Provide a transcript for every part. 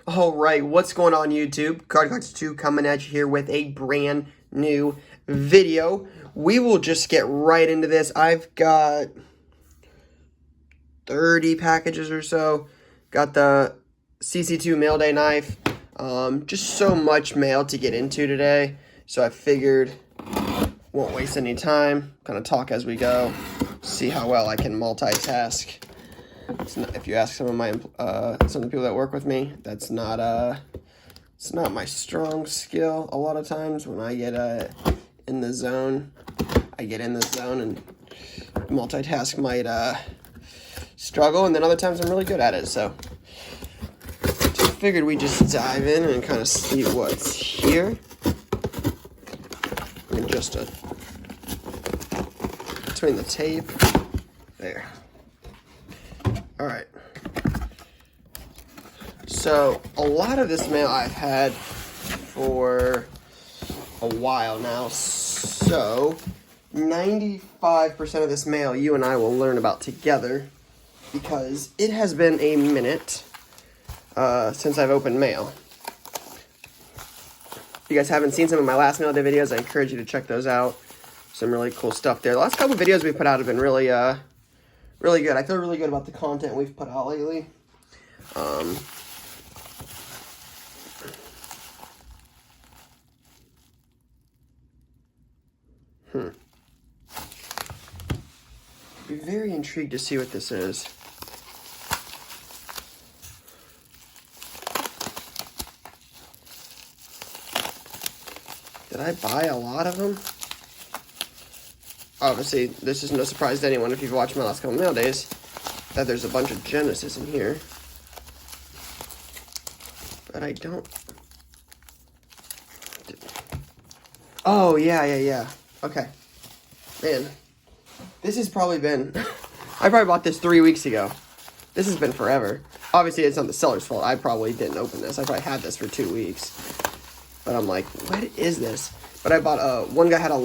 All right, what's going on YouTube? CardCollector2 coming at you here with a brand new video. We will just get right into this. I've got 30 packages or so. Got the CC2 Mailday knife. Just so much mail to get into today. So I figured won't waste any time. Kind of talk as we go. See how well I can multitask. Not, if you ask some of the people that work with me, that's not it's not my strong skill. A lot of times when I get in the zone, and multitask might struggle, and then other times I'm really good at it. So just figured we just dive in and kind of see what's here. And just between the tape there. All right, so a lot of this mail I've had for a while now, so 95% of this mail you and I will learn about together because it has been a minute since I've opened mail. If you guys haven't seen some of my last Mailday videos, I encourage you to check those out. Some really cool stuff there. The last couple of videos we put out have been really good. I feel really good about the content we've put out lately. Be very intrigued to see what this is. Did I buy a lot of them? Obviously, this is no surprise to anyone if you've watched my last couple mail days, that there's a bunch of Genesis in here. But I don't... Oh, yeah. Okay. Man, this has probably been... I probably bought this 3 weeks ago. This has been forever. Obviously, it's not the seller's fault. I probably didn't open this. I probably had this for 2 weeks. But I'm like, what is this? But I bought, one guy had a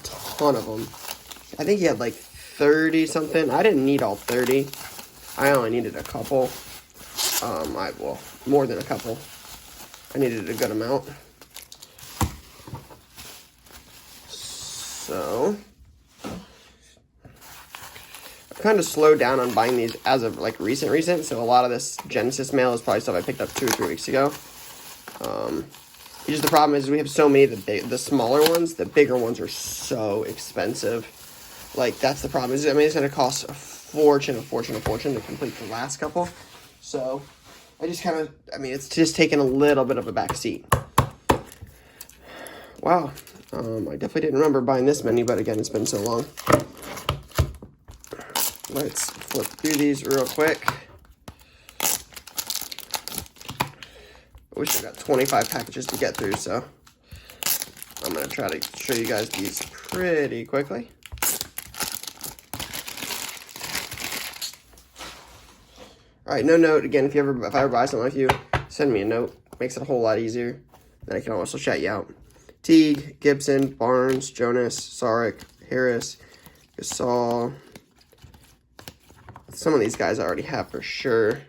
ton of them. I think he had like 30 something. I didn't need all 30. I only needed a couple. Well, more than a couple. I needed a good amount. So I've kind of slowed down on buying these as of like recent. So a lot of this Genesis mail is probably stuff I picked up 2 or 3 weeks ago. Just the problem is we have so many of the smaller ones. The bigger ones are so expensive. Like, that's the problem. I mean, it's going to cost a fortune to complete the last couple. So, I just kind of, it's just taken a little bit of a back seat. Wow. I definitely didn't remember buying this many, but again, it's been so long. Let's flip through these real quick. I wish I got 25 packages to get through, so I'm going to try to show you guys these pretty quickly. All right, no note. Again, if I ever buy something with you, send me a note. Makes it a whole lot easier. Then I can also shout you out. Teague, Gibson, Barnes, Jonas, Sarek, Harris, Gasol. Some of these guys I already have for sure.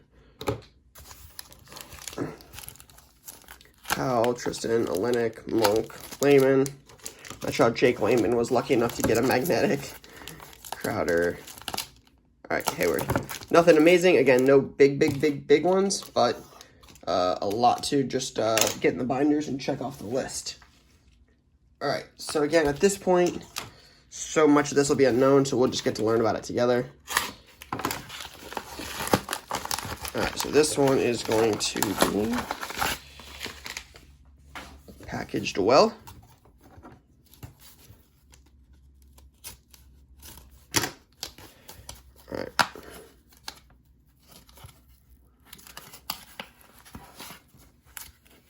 Powell, Tristan, Olenek, Monk, Lehman. Not sure how Jake Lehman was lucky enough to get a magnetic. Crowder. All right, Hayward. Nothing amazing. Again, no big ones, but a lot to just get in the binders and check off the list. All right, so again, at this point, so much of this will be unknown, so we'll just get to learn about it together. All right, so this one is going to be packaged well. All right.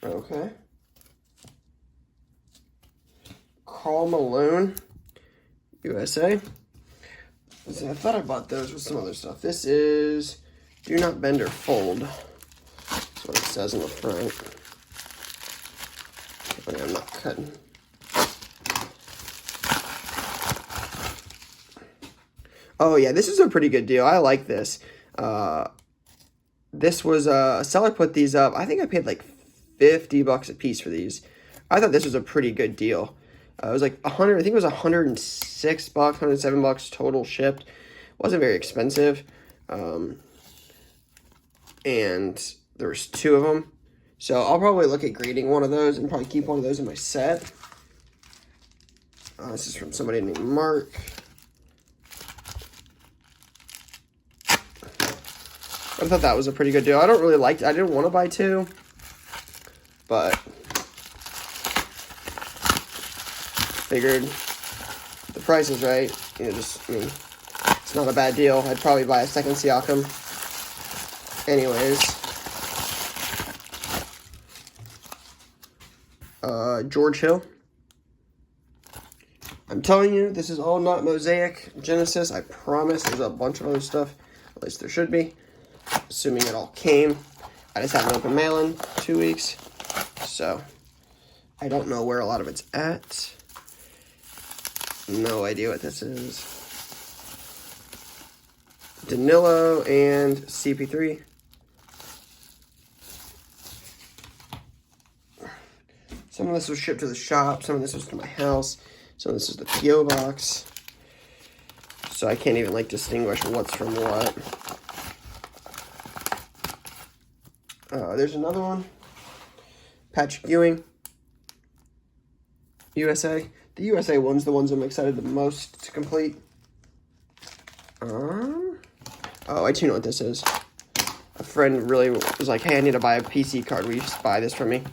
Okay. Karl Malone, USA. See, I thought I bought those with some other stuff. This is Do Not Bend or Fold. That's what it says on the front. I'm not cutting. Oh yeah, this is a pretty good deal. I like this. This was a seller put these up. I think I paid like $50 a piece for these. I thought this was a pretty good deal. It was like 100. I think it was $106, $107 total shipped. Wasn't very expensive. And there was 2 of them. So I'll probably look at grading one of those and probably keep one of those in my set. This is from somebody named Mark. I thought that was a pretty good deal. I didn't want to buy 2, but figured the price is right. It's not a bad deal. I'd probably buy a second Siakam anyways. George Hill. I'm telling you, this is all not Mosaic Genesis. I promise. There's a bunch of other stuff. At least there should be. Assuming it all came. I just haven't opened mail in 2 weeks. So, I don't know where a lot of it's at. No idea what this is. Danilo and CP3. Some of this was shipped to the shop. Some of this was to my house. Some of this is the P.O. box. So I can't even, distinguish what's from what. There's another one. Patrick Ewing. USA. The USA one's the ones I'm excited the most to complete. Oh, I do know what this is. A friend really was like, hey, I need to buy a PC card. Will you just buy this from me?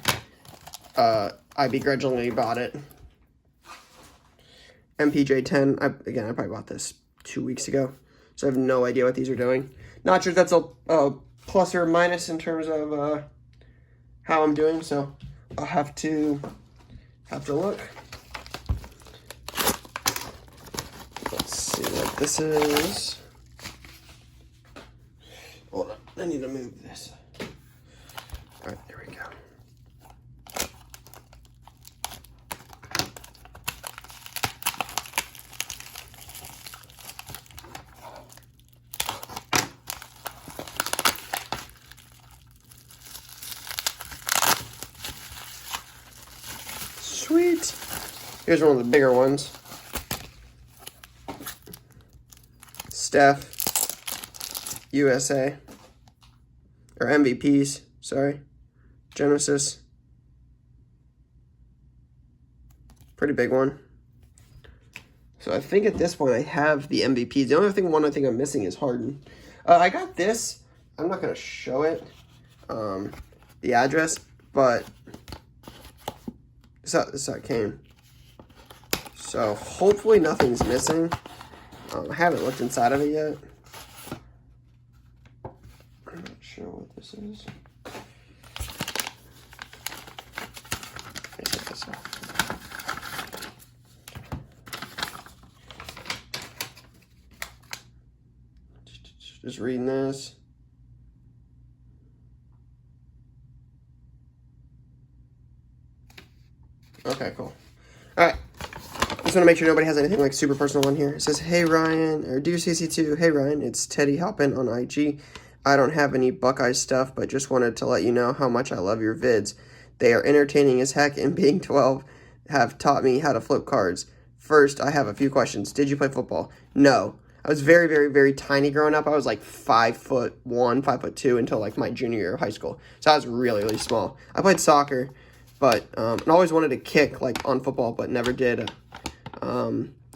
I begrudgingly bought it. MPJ10. I probably bought this 2 weeks ago. So I have no idea what these are doing. Not sure if that's a plus or a minus in terms of how I'm doing. So I'll have to look. Let's see what this is. Hold on. I need to move this. All right, there we go. Sweet. Here's one of the bigger ones. Steph, USA, or MVPs, sorry. Genesis. Pretty big one. So I think at this point I have the MVPs. The only one I think I'm missing is Harden. I got this. I'm not going to show it, the address, but this is how it came. So hopefully nothing's missing. I haven't looked inside of it yet. I'm not sure what this is. Let me take this off. Just reading this. Okay, cool. All right. Just want to make sure nobody has anything super personal on here. It says, hey Ryan, or Dear CC2, hey Ryan, it's Teddy Hoppin on IG. I don't have any Buckeye stuff, but just wanted to let you know how much I love your vids. They are entertaining as heck, and being 12 have taught me how to flip cards. First, I have a few questions. Did you play football? No. I was very, very, very tiny growing up. I was like 5'1", 5'2" until my junior year of high school. So I was really, really small. I played soccer, but and always wanted to kick on football, but never did.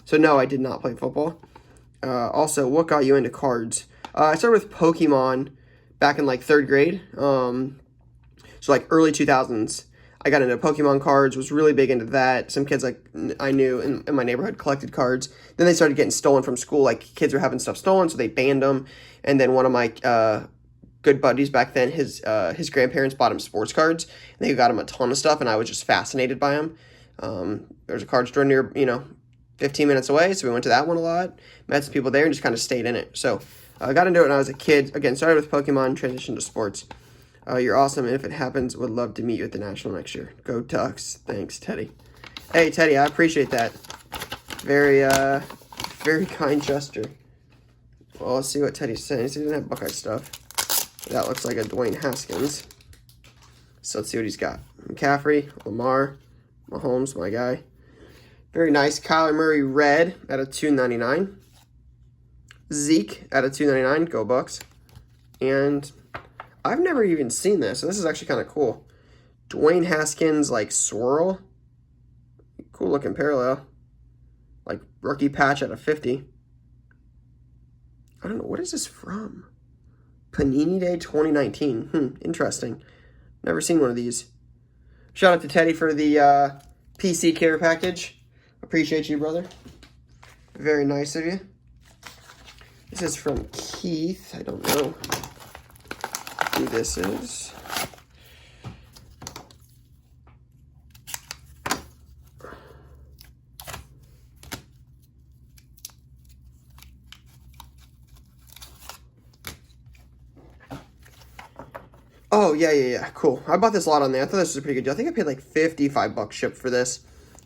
So no, I did not play football. Also, what got you into cards? I started with Pokemon back in 3rd grade. So early 2000s. I got into Pokemon cards, was really big into that. Some kids I knew in my neighborhood collected cards. Then they started getting stolen from school. Kids were having stuff stolen, so they banned them. And then one of my good buddies back then, his grandparents bought him sports cards. And they got him a ton of stuff, and I was just fascinated by them. There's a card store near, 15 minutes away, so we went to that one a lot. Met some people there and just kind of stayed in it. So I got into it when I was a kid. Again, started with Pokemon, transitioned to sports. You're awesome, and if it happens, would love to meet you at the National next year. Go Ducks. Thanks, Teddy. Hey, Teddy, I appreciate that. Very, very kind gesture. Well, let's see what Teddy's saying. He doesn't have Buckeye stuff. That looks like a Dwayne Haskins. So let's see what he's got. McCaffrey, Lamar, Mahomes, my guy. Very nice. Kyler Murray red at a 299. Zeke at a 299. Go Bucks. And I've never even seen this, so this is actually kind of cool. Dwayne Haskins, like, swirl. Cool looking parallel. Like, rookie patch at a 50. I don't know. What is this from? Panini Day 2019. Interesting. Never seen one of these. Shout out to Teddy for the PC care package. Appreciate you, brother. Very nice of you. This is from Keith. I don't know who this is. Oh, yeah. Cool. I bought this a lot on there. I thought this was a pretty good deal. I think I paid like $55 shipped for this.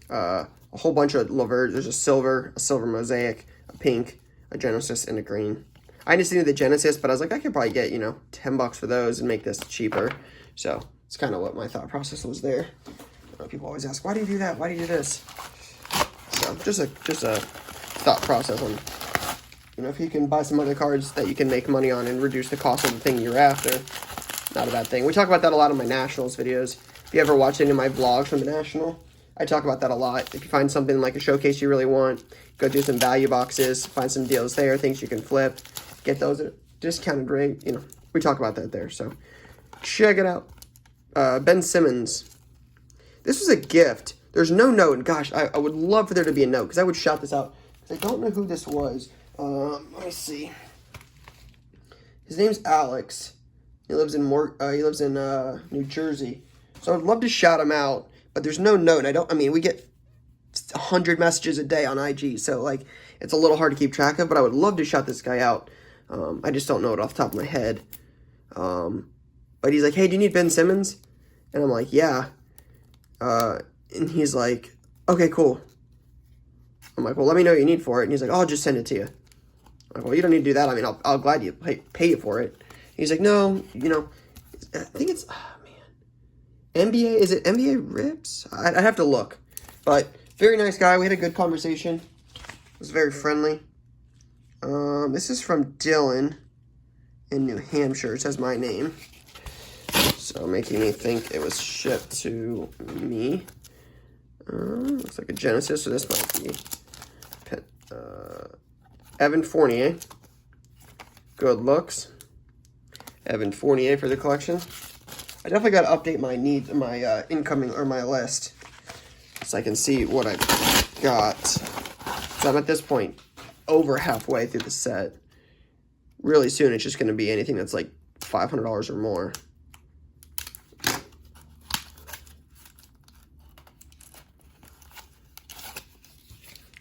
A whole bunch of Lavert. There's a silver Mosaic, a pink, a Genesis, and a green. I just needed the Genesis, but I was like, I could probably get, $10 for those and make this cheaper. So it's kind of what my thought process was there. People always ask, why do you do that? Why do you do this? So just a thought process on, if you can buy some other cards that you can make money on and reduce the cost of the thing you're after. Not a bad thing. We talk about that a lot in my Nationals videos. If you ever watch any of my vlogs from the National, I talk about that a lot. If you find something like a showcase you really want, go do some value boxes, find some deals there, things you can flip, get those at a discounted rate. We talk about that there. So check it out. Ben Simmons. This was a gift. There's no note. And gosh, I would love for there to be a note because I would shout this out. I don't know who this was. Let me see. His name's Alex. He lives in New Jersey. So I'd love to shout him out, but there's no note. We get 100 messages a day on IG, so it's a little hard to keep track of, but I would love to shout this guy out. I just don't know it off the top of my head. But he's like, hey, do you need Ben Simmons? And I'm like, yeah. And he's like, okay, cool. I'm like, well, let me know what you need for it. And he's like, oh, I'll just send it to you. I'm like, well, you don't need to do that. I'll gladly pay you for it. He's like, no, I think it's, NBA, is it NBA Rips? I'd have to look. But very nice guy. We had a good conversation. It was very friendly. This is from Dylan in New Hampshire. It says my name. So making me think it was shipped to me. Looks like a Genesis, so this might be Evan Fournier. Good looks. Evan Fournier for the collection. I definitely got to update my incoming or my list so I can see what I've got. So I'm at this point over halfway through the set. Really soon it's just going to be anything that's like $500 or more.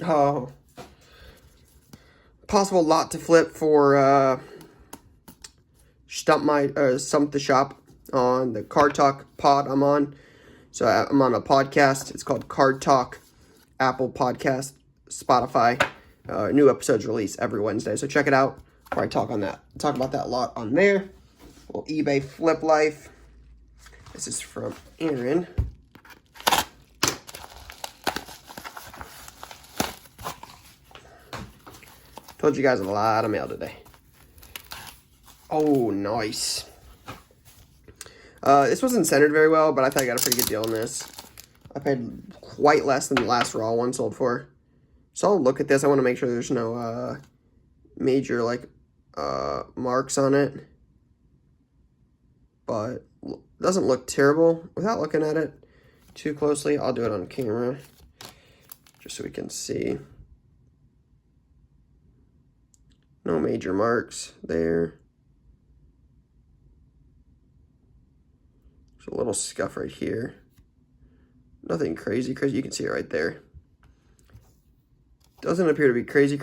Oh. Possible lot to flip for Stump the Shop on the Card Talk pod I'm on. So I'm on a podcast. It's called Card Talk, Apple Podcast, Spotify. New episodes release every Wednesday. So check it out where I talk about that a lot on there. Little eBay flip life. This is from Aaron. Told you guys a lot of mail today. Oh, nice. This wasn't centered very well, but I thought I got a pretty good deal on this. I paid quite less than the last raw one sold for. So I'll look at this. I want to make sure there's no major marks on it. But it doesn't look terrible. Without looking at it too closely, I'll do it on camera just so we can see. No major marks there. There's a little scuff right here. Nothing crazy. You can see it right there. Doesn't appear to be crazy.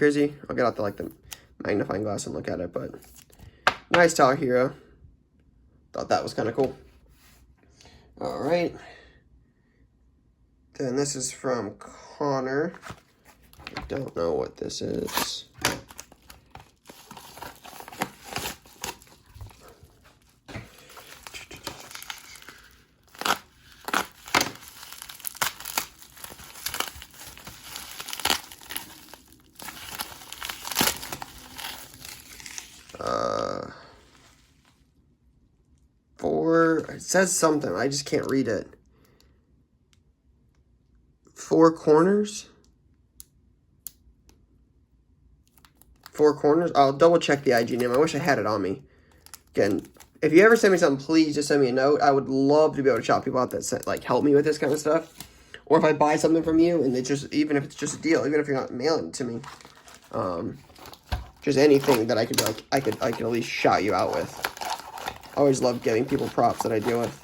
I'll get out the magnifying glass and look at it, but nice Tar Hero. Thought that was kind of cool. All right. Then this is from Connor. I don't know what this is. It says something. I just can't read it. 4 corners. 4 corners. I'll double check the IG name. I wish I had it on me. Again, if you ever send me something, please just send me a note. I would love to be able to shout people out that like help me with this kind of stuff. Or if I buy something from you and even if it's just a deal, even if you're not mailing it to me, just anything that I could be like, I could at least shout you out with. I always love giving people props that I deal with.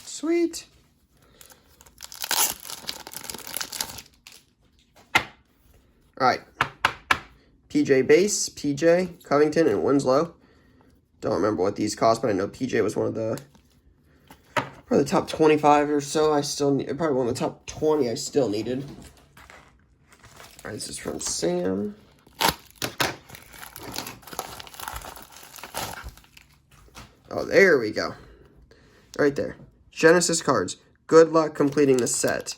Sweet. All right. PJ Base, PJ, Covington, and Winslow. Don't remember what these cost, but I know PJ was one of the probably the top 25 or so. Probably one of the top 20 I still needed. All right, this is from Sam. Oh, there we go. Right there. Genesis cards. Good luck completing the set.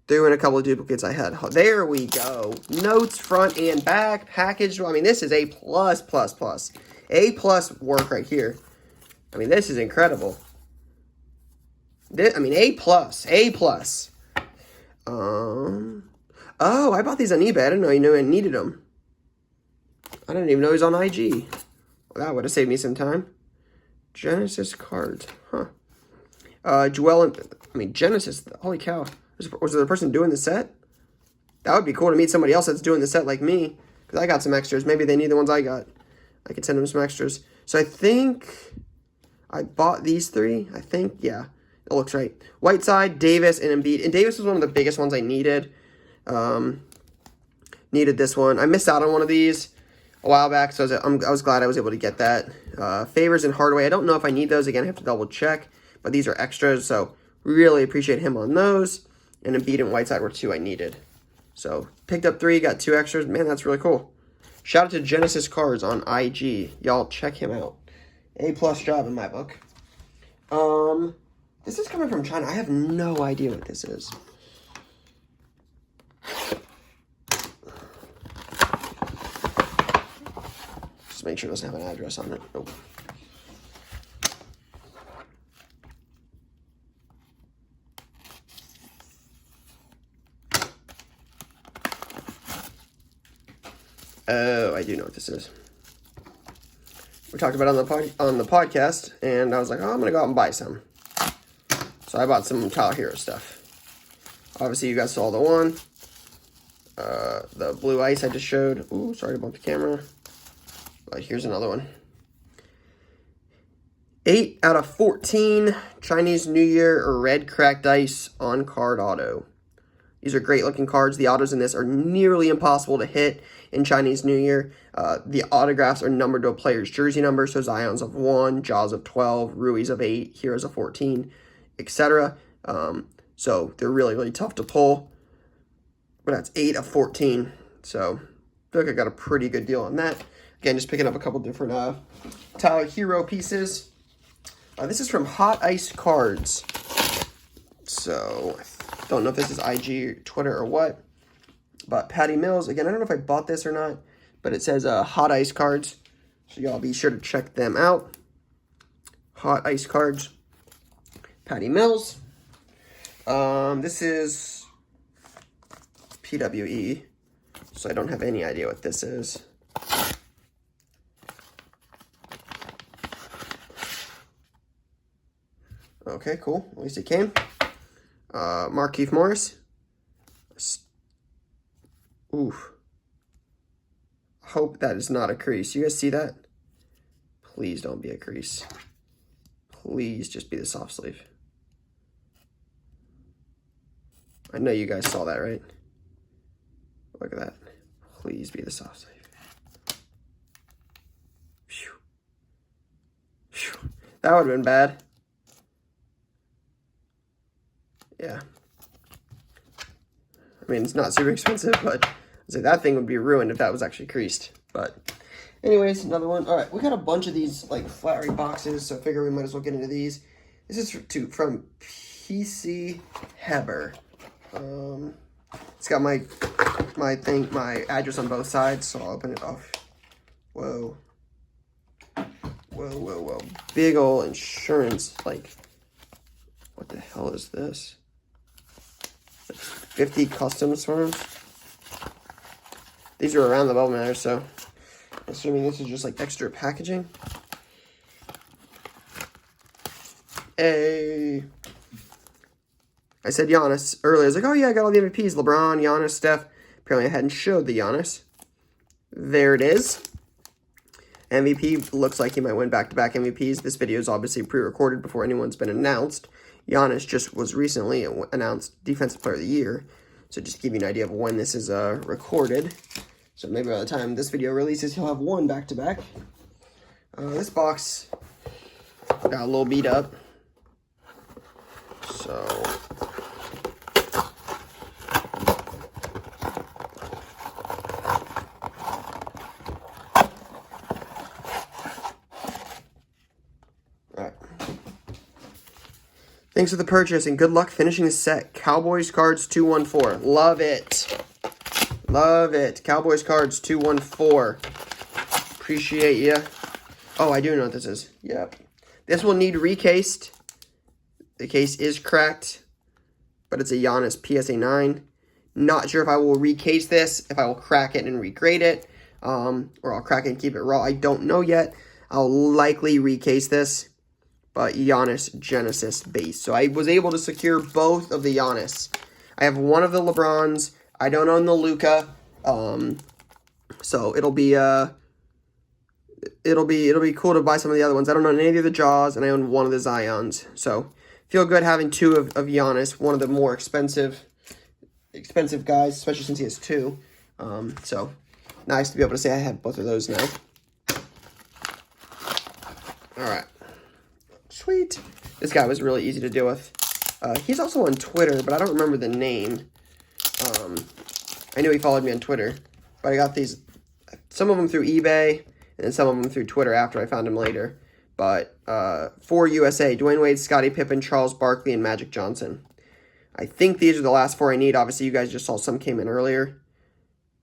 Threw in a couple of duplicates I had. There we go. Notes front and back. Packaged. I mean, this is A+++. A+ work right here. I mean, this is incredible. I mean, A+. Oh, I bought these on eBay. I didn't know you knew I needed them. I didn't even know he was on IG. Well, that would have saved me some time. Genesis cards. Huh. Genesis. Holy cow. Was there a person doing the set? That would be cool to meet somebody else that's doing the set like me. Because I got some extras. Maybe they need the ones I got. I could send them some extras. So I think I bought these 3. I think, yeah. It looks right. Whiteside, Davis, and Embiid. And Davis was one of the biggest ones I needed. Needed this one. I missed out on one of these a while back, so I was glad I was able to get that. Favors and Hardaway. I don't know if I need those. Again, I have to double check. But these are extras, so really appreciate him on those. And Embiid and Whiteside were 2 I needed. So picked up 3, got 2 extras. Man, that's really cool. Shout out to Genesis Cards on IG. Y'all check him out. A+ job in my book. This is coming from China. I have no idea what this is. Just make sure it doesn't have an address on it. Nope. Oh, I do know what this is. We talked about it on the podcast, and I was like, oh, I'm going to go out and buy some. So I bought some Tyler Hero stuff. Obviously, you guys saw the one. The blue ice I just showed. Ooh, sorry to bump the camera. But here's another one. 8 out of 14 Chinese New Year or red cracked ice on card auto. These are great looking cards. The autos in this are nearly impossible to hit in Chinese New Year. The autographs are numbered to a player's jersey number. So Zion's of 1, Jaws of 12, Rui's of 8, Heroes of 14, etc. So they're really, really tough to pull. But that's 8 of 14. So I feel like I got a pretty good deal on that. Again, just picking up a couple different Tyler Hero pieces. This is from Hot Ice Cards. So I don't know if this is IG, Twitter, or what. But Patty Mills, again, I don't know if I bought this or not, but it says Hot Ice Cards. So y'all be sure to check them out. Hot Ice Cards. Patty Mills. This is PWE. So I don't have any idea what this is. Okay, cool. At least it came. Markieff Morris. Oof. Hope that is not a crease. You guys see that? Please don't be a crease. Please just be the soft sleeve. I know you guys saw that, right? Look at that. Please be the soft sleeve. Phew. Phew. That would have been bad. Yeah. I mean, it's not super expensive, but I'd say that thing would be ruined if that was actually creased. But anyways, another one. All right, we got a bunch of these like flat-rate boxes, so I figure we might as well get into these. This is from PC Heber. It's got my my address on both sides, so I'll open it off. Whoa. Whoa, whoa, whoa. Big ol' insurance, like, what the hell is this? 50 customs forms? These are around the bubble matter, so assuming this is just like extra packaging. Hey. I said Giannis earlier. I was like, oh yeah, I got all the MVPs. LeBron, Giannis, Steph. Apparently I hadn't showed the Giannis. There it is. MVP looks like he might win back-to-back MVPs. This video is obviously pre-recorded before anyone's been announced. Giannis just was recently announced Defensive Player of the Year. So just to give you an idea of when this is recorded. So maybe by the time this video releases, he'll have one back-to-back. This box got a little beat up. So thanks for the purchase and good luck finishing the set. Cowboys cards 214. Love it. Love it. Cowboys cards 214. Appreciate ya. Oh, I do know what this is. Yep. This will need recased. The case is cracked, but it's a Giannis PSA 9. Not sure if I will recase this, if I will crack it and regrade it, or I'll crack it and keep it raw. I don't know yet. I'll likely recase this. But Giannis Genesis base. So I was able to secure both of the Giannis. I have one of the LeBrons. I don't own the Luka. So it'll be cool to buy some of the other ones. I don't own any of the Jaws, and I own one of the Zions. So feel good having two of Giannis, one of the more expensive guys, especially since he has two. So nice to be able to say I have both of those now. All right. Sweet. This guy was really easy to deal with. He's also on Twitter, but I don't remember the name. I knew he followed me on Twitter, but I got these, some of them through eBay, and then some of them through Twitter after I found him later. But for USA, Dwayne Wade, Scottie Pippen, Charles Barkley, and Magic Johnson. I think these are the last four I need. Obviously, you guys just saw some came in earlier,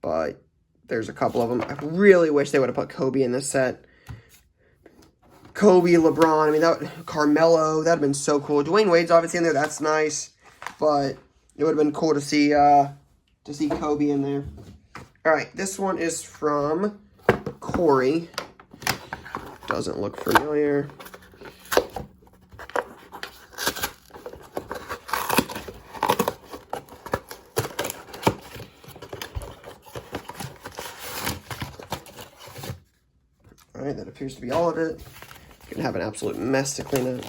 but there's a couple of them. I really wish they would have put Kobe in this set. Kobe, LeBron, I mean, Carmelo, that would have been so cool. Dwayne Wade's obviously in there, that's nice, but it would have been cool to see Kobe in there. All right, this one is from Corey. Doesn't look familiar. All right, that appears to be all of it. Gonna have an absolute mess to clean up.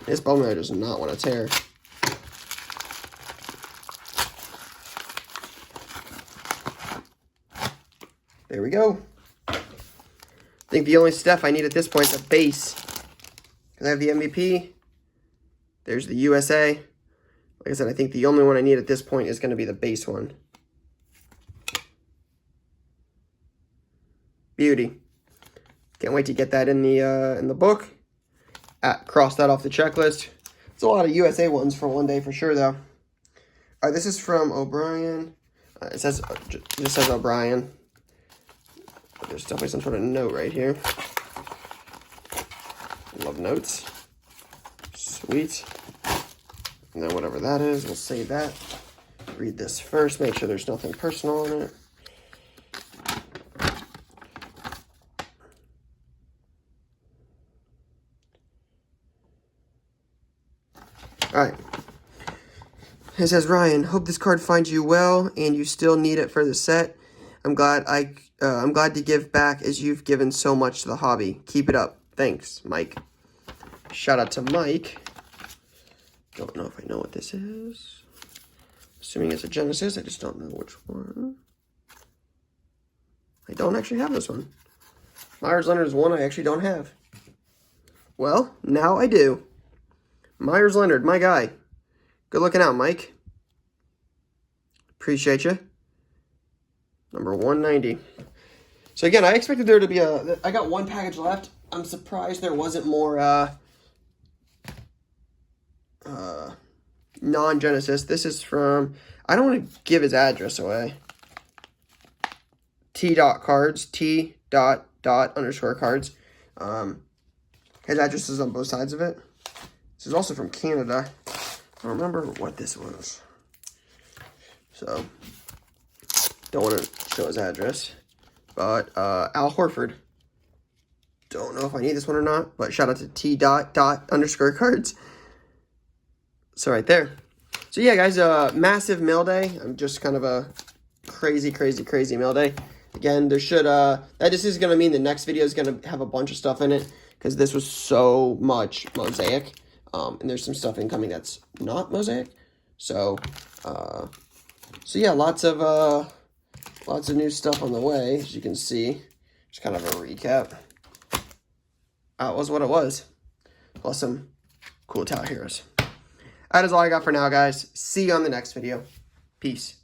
This bubble wrapper does not want to tear. There we go. I think the only stuff I need at this point is a base. Because I have the MVP. There's the USA. Like I said, I think the only one I need at this point is going to be the base one. Beauty. Can't wait to get that in the book. Cross that off the checklist. It's a lot of USA ones for one day for sure, though. All right, this is from O'Brien. It just says O'Brien. There's definitely some sort of note right here. Love notes. Sweet. And then whatever that is, we'll save that. Read this first. Make sure there's nothing personal in it. All right. It says, Ryan, hope this card finds you well and you still need it for the set. I'm glad to give back as you've given so much to the hobby. Keep it up. Thanks, Mike. Shout out to Mike. Don't know if I know what this is. Assuming it's a Genesis, I just don't know which one. I don't actually have this one. Myers Leonard is one I actually don't have. Well, now I do. Myers Leonard, my guy. Good looking out, Mike. Appreciate you. Number 190. So again, I expected there to be I got one package left. I'm surprised there wasn't more non-Genesis. This is from, I don't want to give his address away. T.cards, T._cards. His address is on both sides of it. This is also from Canada. I don't remember what this was. So, don't want to show his address. But, Al Horford. Don't know if I need this one or not, but shout out to T._cards. So right there. So yeah, guys, massive mail day. I'm just kind of a crazy mail day. Again, there should, that just is going to mean the next video is going to have a bunch of stuff in it, because this was so much Mosaic. And there's some stuff incoming that's not Mosaic. So, so yeah, lots of new stuff on the way, as you can see. Just kind of a recap. That was what it was. Plus some cool Tower Heroes. That is all I got for now, guys. See you on the next video. Peace.